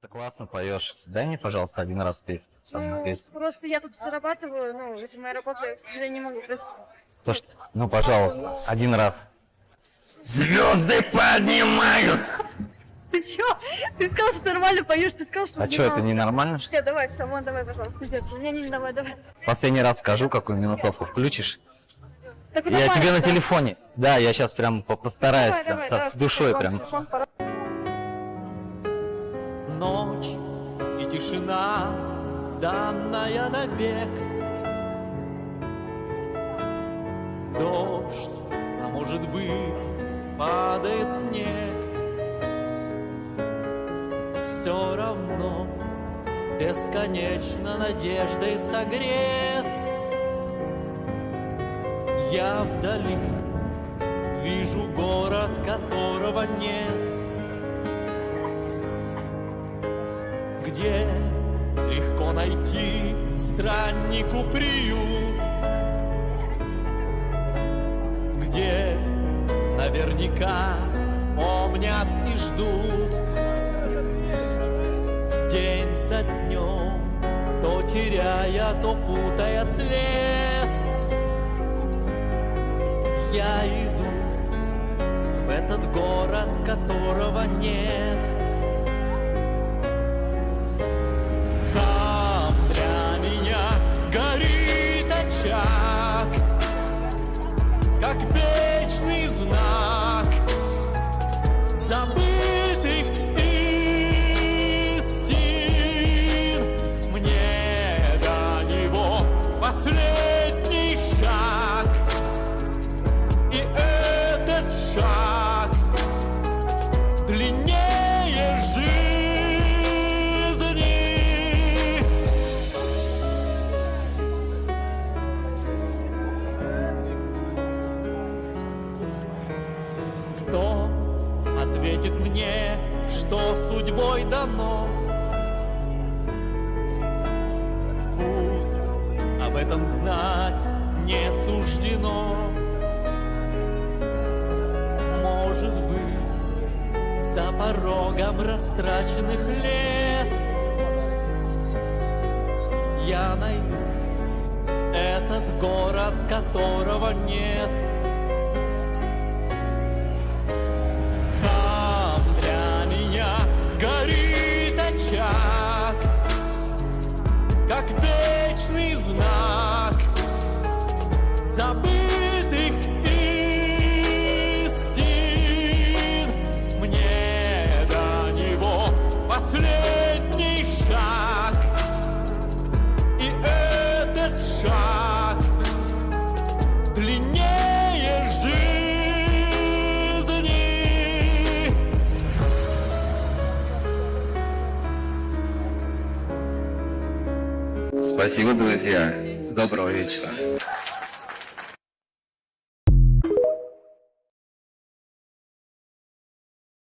Ты классно поешь. Дай мне, пожалуйста, один раз петь. Просто я тут зарабатываю, это моя работа, я, к сожалению, не могу. Ну, пожалуйста, один раз. Звезды поднимаются. Ты чё? Ты сказал, что нормально поешь, ты сказал, что А что, это ненормально? Все, давай, Самон, давай, пожалуйста, пиздец. Не, давай. Последний раз скажу, какую минусовку включишь. Так, Я тебе на телефоне. Да, я сейчас прям постараюсь, давай, с душой прям. Ночь и тишина, данная навек. Дождь, а может быть, падает снег. Все равно бесконечно надеждой согрет. Я вдали вижу город, которого нет, где легко найти страннику приют, где наверняка помнят и ждут. День за днем, то теряя, то путая след, я иду в этот город, которого нет. Там для меня горит очаг, как вечный знак забытых истин. Мне до него последний шаг, и этот шаг длиннее жизни. Кто ответит мне, что судьбой дано? Пусть об этом знать не суждено. Может быть, за порогом растраченных лет я найду этот город, которого нет. Там для меня горит очаг, как вечный знак забытых истин. Мне до него последний шаг, и этот шаг длиннее жизни. Спасибо, друзья. Доброго вечера.